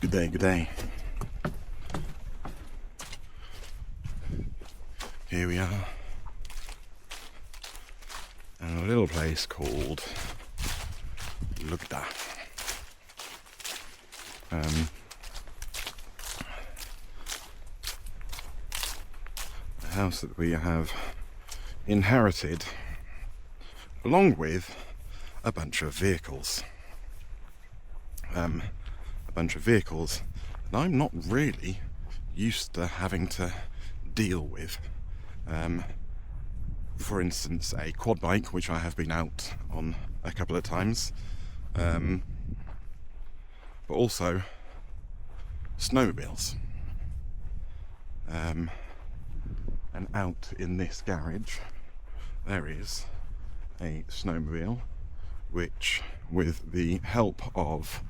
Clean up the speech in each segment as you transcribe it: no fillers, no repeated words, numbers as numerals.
Good day, good day. Here we are in a little place called Lögda. A house that we have inherited along with a bunch of vehicles. That I'm not really used to having to deal with. For instance, a quad bike, which I have been out on a couple of times, but also snowmobiles. And out in this garage there is a snowmobile which, with the help of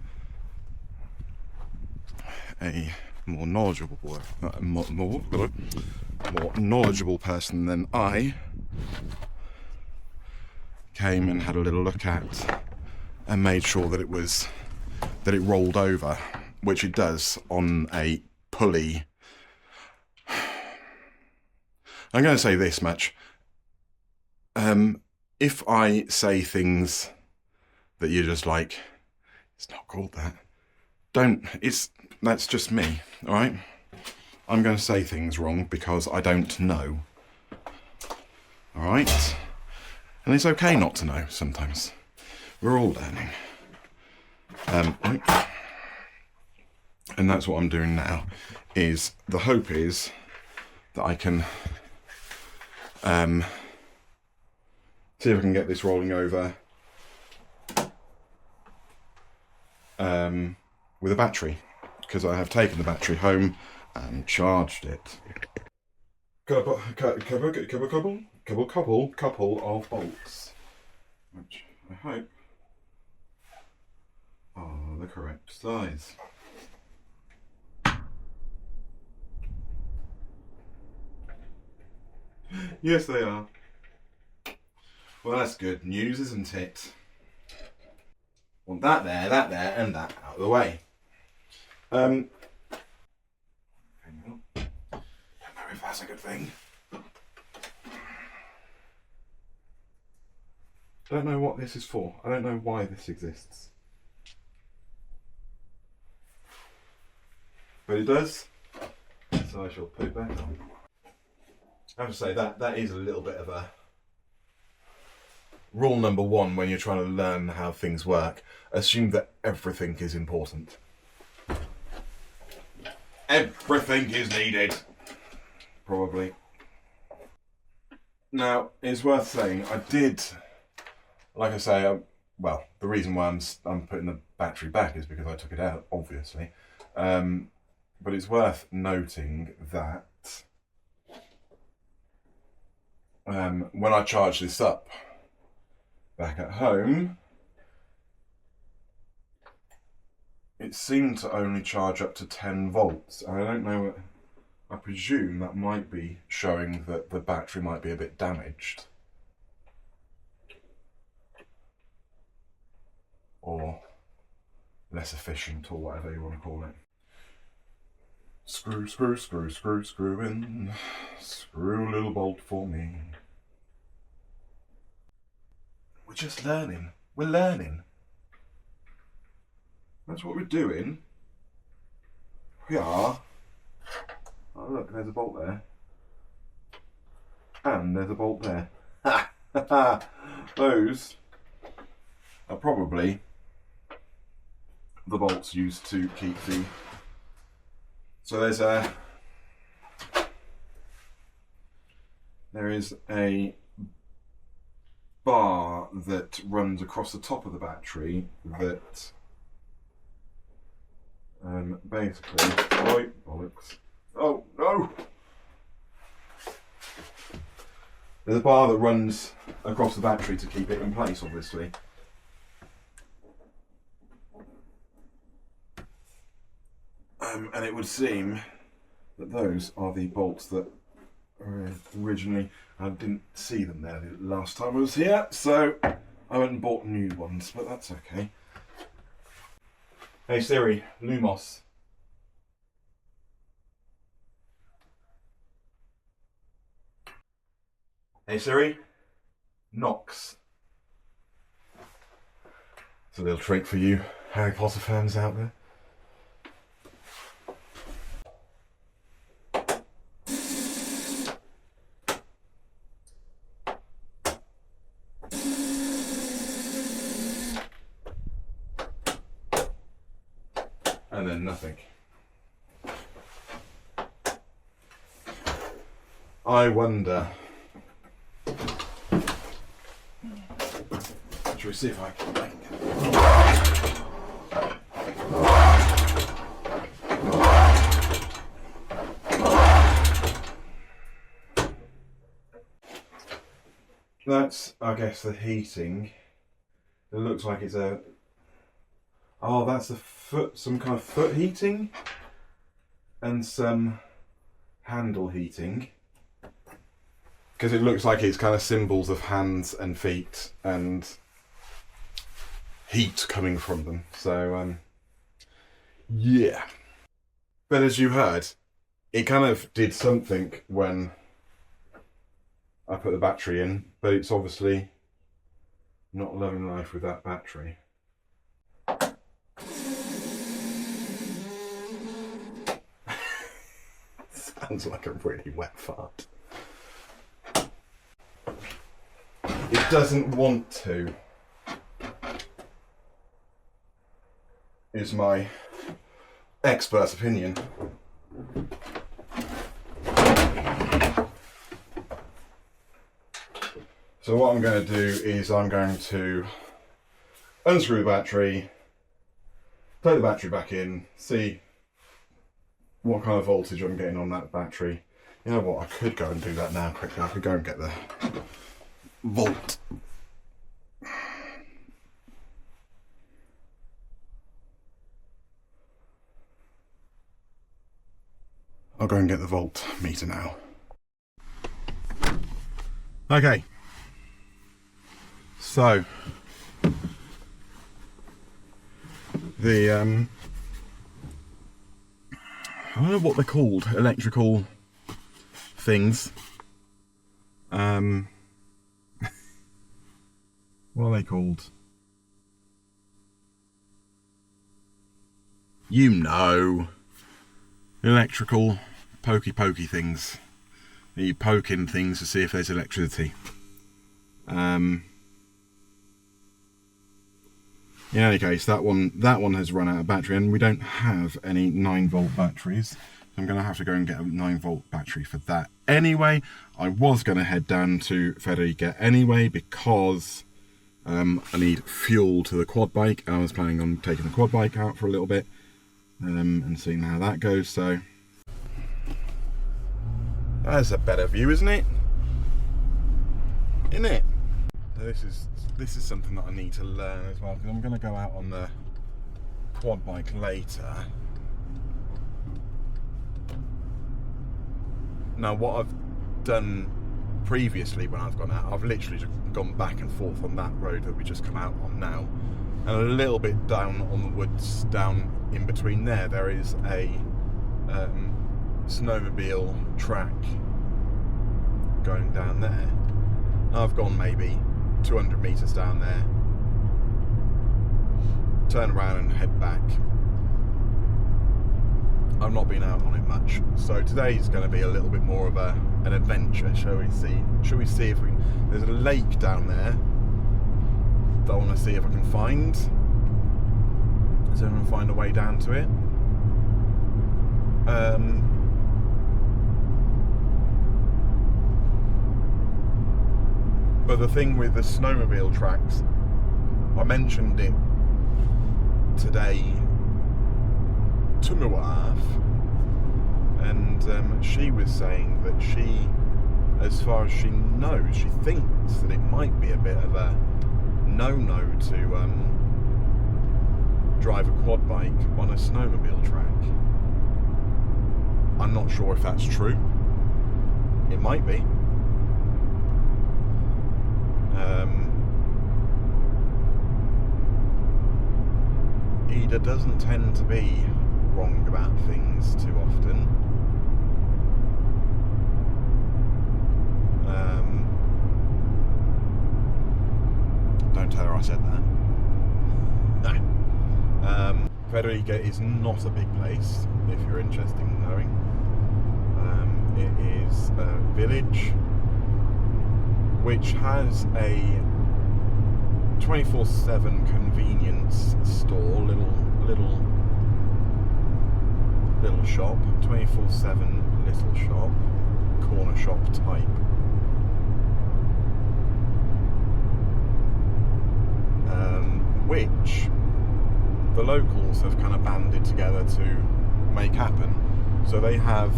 a more knowledgeable person than I, came and had a little look at and made sure that it rolled over, which it does on a pulley. I'm going to say this much. If I say things that you're just like, it's not called that, that's just me, alright? I'm going to say things wrong because I don't know. Alright? And it's okay not to know sometimes. We're all learning. And that's what I'm doing now. The hope is that I can see if I can get this rolling over with a battery, because I have taken the battery home and charged it. Couple of bolts, which I hope are the correct size. Yes, they are. Well, that's good news, isn't it? Want that there, and that out of the way. Hang on. Don't know if that's a good thing. Don't know what this is for. I don't know why this exists. But it does. So I shall put it back on. I have to say that is a little bit of a rule number one when you're trying to learn how things work. Assume that everything is important. Everything is needed. Probably. Now, it's worth saying, I did, like I say, well, the reason why I'm putting the battery back is because I took it out, obviously. But it's worth noting that when I charge this up back at home, it seemed to only charge up to 10 volts. I don't know, I presume that might be showing that the battery might be a bit damaged. Or less efficient, or whatever you want to call it. Screw in. Screw a little bolt for me. We're just learning. We're learning. That's what we're doing. We are. Oh look, there's a bolt there. And there's a bolt there. Ha! Those are probably the bolts used to keep the... So there is a bar that runs across the top of the battery that basically... Oh, bollocks. Oh, no! There's a bar that runs across the battery to keep it in place, obviously. And it would seem that those are the bolts that originally, I didn't see them there the last time I was here, so I went and bought new ones, but that's okay. Hey Siri, Lumos, Hey Siri, Knox. It's a little trick for you Harry Potter fans out there. And then nothing. I wonder. Shall we see if I can make it? That's, I guess, the heating. It looks like it's a... Oh, that's the foot, some kind of foot heating and some handle heating. Because it looks like it's kind of symbols of hands and feet and heat coming from them. So, yeah. But as you heard, it kind of did something when I put the battery in, but it's obviously not loving life with that battery. Sounds like a really wet fart. It doesn't want to, is my expert's opinion. So what I'm going to do is I'm going to unscrew the battery, plug the battery back in, see what kind of voltage I'm getting on that battery. You know what, I could go and do that now quickly. I could go and get the volt. I'll go and get the volt meter now. Okay. So the I don't know what they're called, electrical things. What are they called? You know, electrical pokey things. You poke in things to see if there's electricity. In any case, that one has run out of battery, and we don't have any 9-volt batteries. So I'm going to have to go and get a 9-volt battery for that. Anyway, I was going to head down to Federica anyway because I need fuel to the quad bike, and I was planning on taking the quad bike out for a little bit and seeing how that goes. So that's a better view, isn't it? Isn't it? So this is something that I need to learn as well, because I'm going to go out on the quad bike later. Now, what I've done previously when I've gone out, I've literally just gone back and forth on that road that we just come out on now, and a little bit down on the woods, down in between there is a snowmobile track going down there. I've gone maybe 200 metres down there, turn around and head back. I've not been out on it much, so today's going to be a little bit more of an adventure. Shall we see if we... There's a lake down there that I want to see if I can find. Does anyone find a way down to it? But the thing with the snowmobile tracks, I mentioned it today to my wife, and she was saying that she, as far as she knows, she thinks that it might be a bit of a no-no to drive a quad bike on a snowmobile track. I'm not sure if that's true. It might be. Ida doesn't tend to be wrong about things too often. Don't tell her I said that. Federica is not a big place, if you're interested in knowing. It is a village which has a 24/7 convenience store, little shop, 24/7 little shop, corner shop type. Which the locals have kind of banded together to make happen. So they have,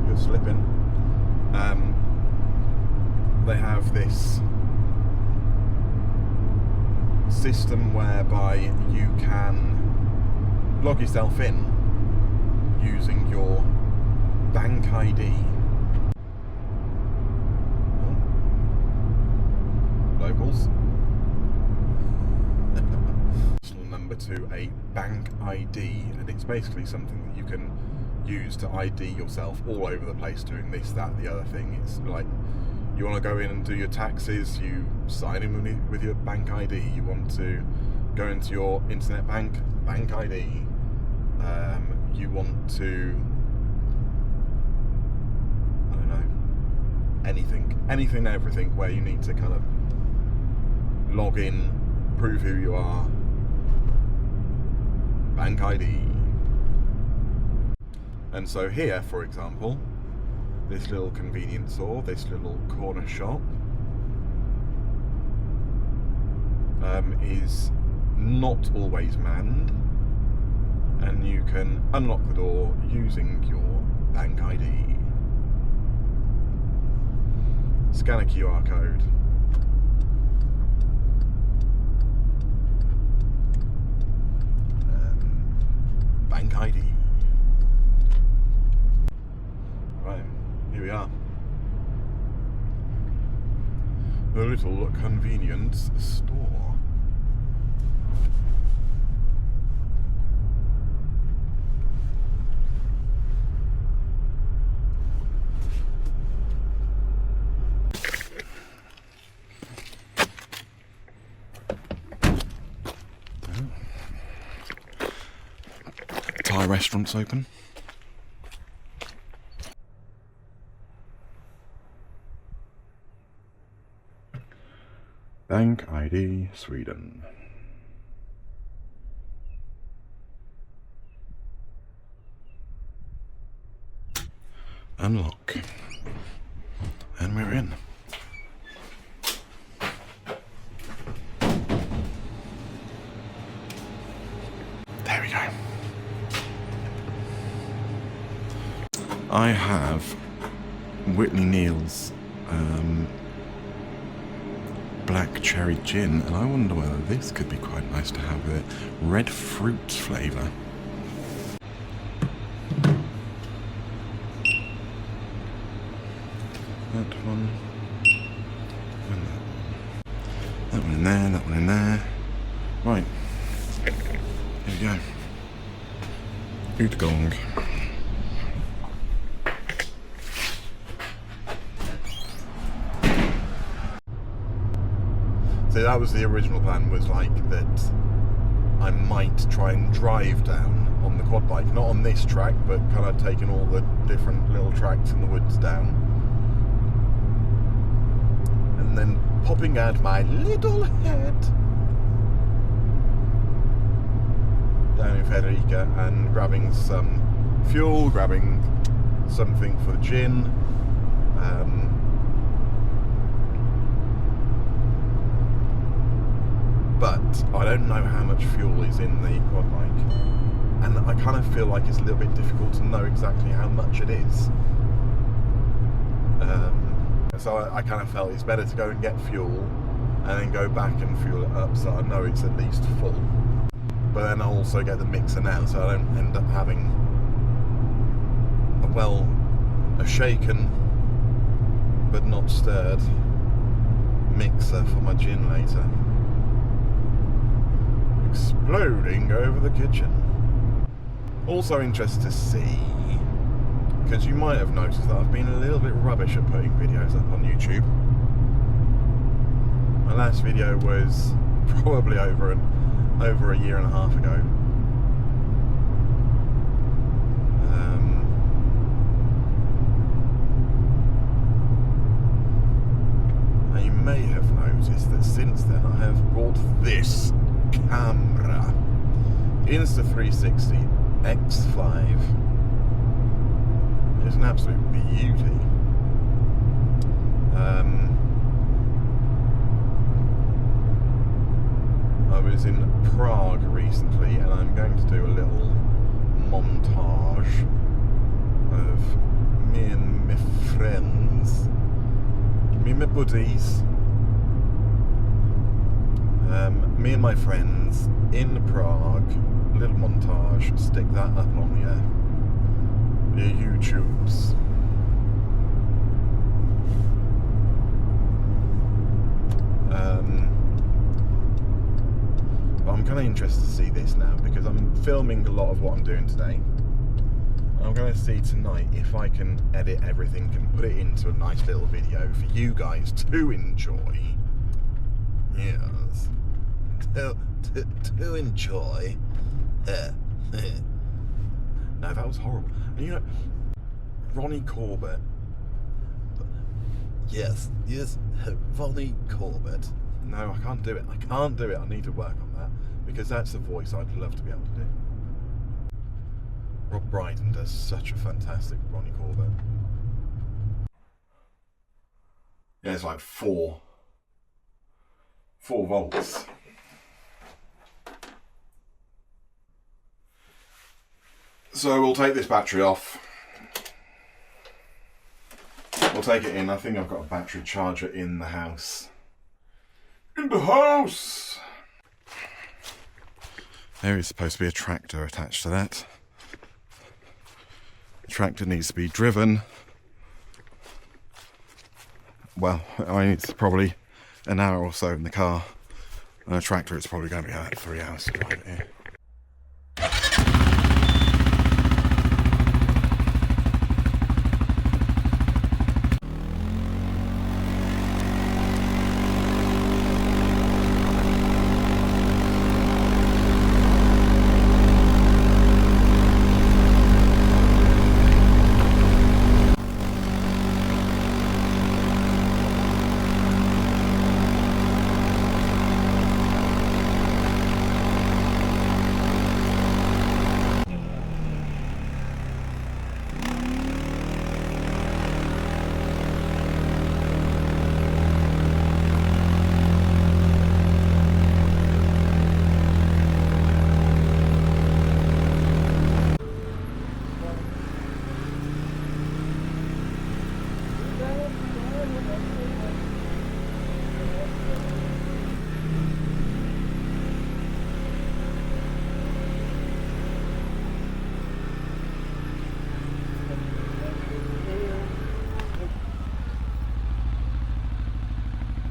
you're slipping, they have this system whereby you can log yourself in using your bank ID. Locals. Number to a bank ID, and it's basically something that you can use to ID yourself all over the place, doing this, that, the other thing. It's like, you want to go in and do your taxes, you sign in with your bank ID. You want to go into your internet bank ID. You want to, I don't know, anything, everything where you need to kind of log in, prove who you are. Bank ID. And so here, for example, this little convenience store, this little corner shop, is not always manned, and you can unlock the door using your bank ID. Scan a QR code. Bank ID. Right, here we are. The little convenience store. Thai restaurants open. Bank ID Sweden. Unlock. And we're in. There we go. I have Whitney Neal's black cherry gin, and I wonder whether this could be quite nice to have with it. Red fruit flavour. That one. And that one. That one in there, that one in there. Right. Here we go. Utgång. So that was the original plan, was like that I might try and drive down on the quad bike, not on this track, but kind of taking all the different little tracks in the woods down, and then popping out my little head down in Federica and grabbing some fuel, grabbing something for the gin. But I don't know how much fuel is in the quad bike, and I kind of feel like it's a little bit difficult to know exactly how much it is. So I kind of felt it's better to go and get fuel and then go back and fuel it up so I know it's at least full. But then I'll also get the mixer now so I don't end up having a shaken but not stirred mixer for my gin later. Exploding over the kitchen. Also interested to see, because you might have noticed that I've been a little bit rubbish at putting videos up on YouTube. last video was probably over a year and a half ago. And you may have noticed that since then I have bought this camera, Insta360 X5. It's an absolute beauty. I was in Prague recently, and I'm going to do a little montage of me and my friends, me and my buddies, me and my friends in Prague. A little montage. Stick that up on your YouTubes. I'm kind of interested to see this now because I'm filming a lot of what I'm doing today. I'm going to see tonight if I can edit everything and put it into a nice little video for you guys to enjoy. Yes. To enjoy. No, that was horrible. And you know, Ronnie Corbett. Yes, Ronnie Corbett. No, I can't do it. I need to work on that because that's the voice I'd love to be able to do. Rob Brydon does such a fantastic Ronnie Corbett. Yeah, it's like 4 volts. So we'll take this battery off. We'll take it in. I think I've got a battery charger in the house. In the house! There is supposed to be a tractor attached to that. The tractor needs to be driven. Well, I mean, it's probably an hour or so in the car. And a tractor, it's probably going to be about 3 hours to drive it here.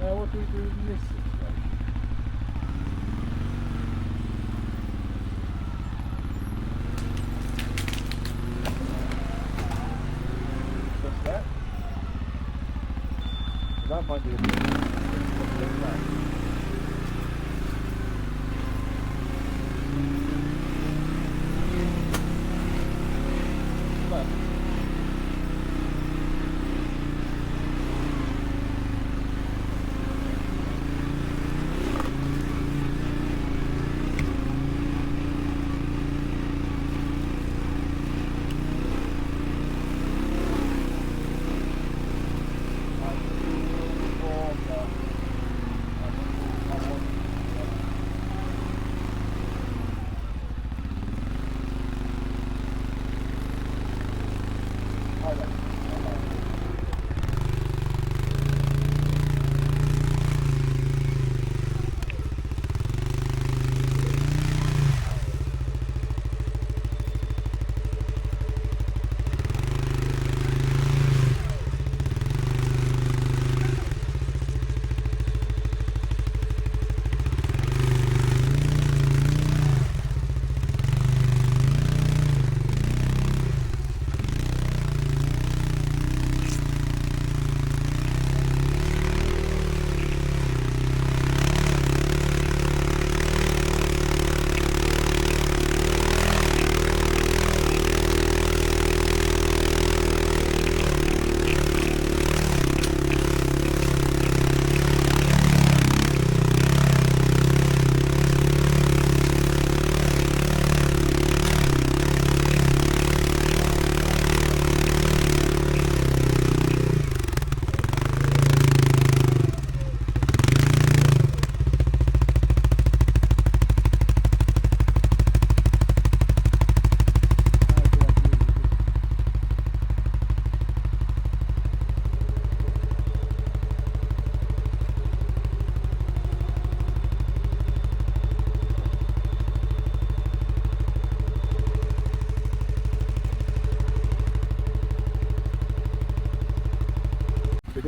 What do we do in this situation? Just that? That might be a bit back.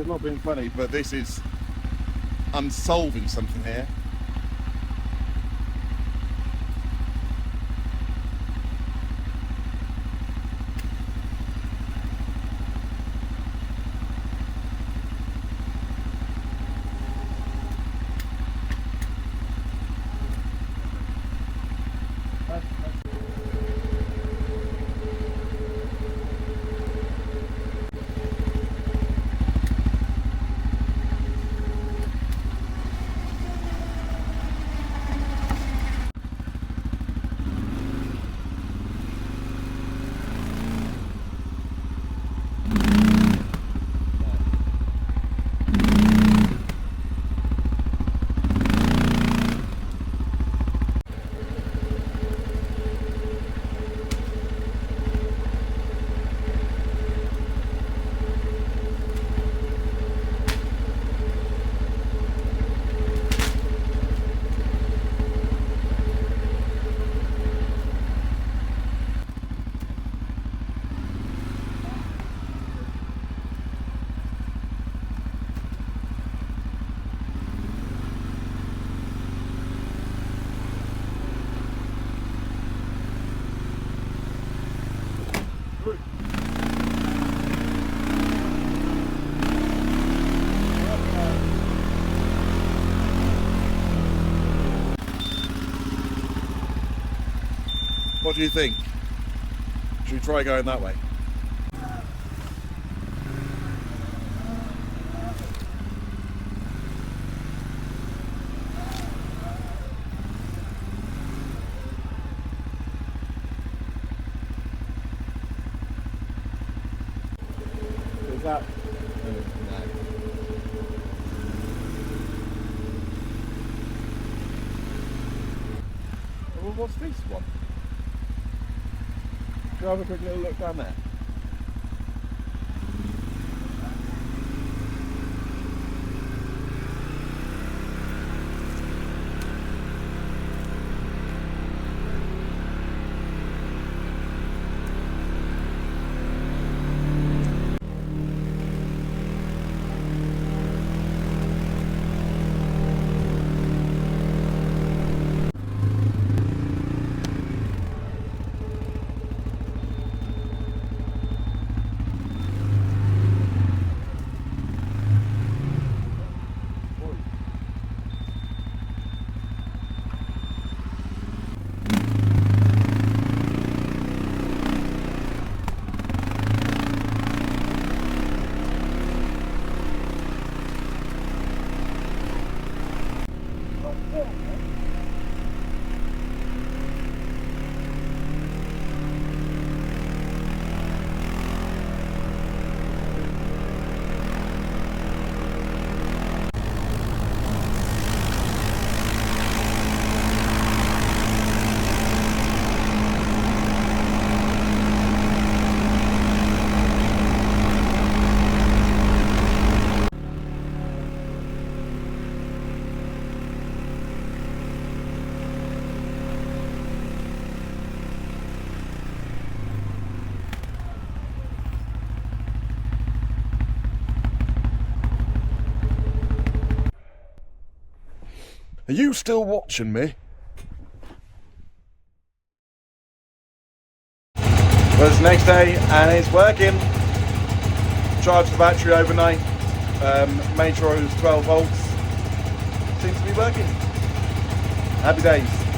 not being funny. but this is unsolving something here. What do you think? Should we try going that way? Is that? No. Well, what's this one? Can I have a quick little look down there? Are you still watching me? Well, it's the next day and it's working. Charged the battery overnight. Made sure it was 12 volts. Seems to be working. Happy days.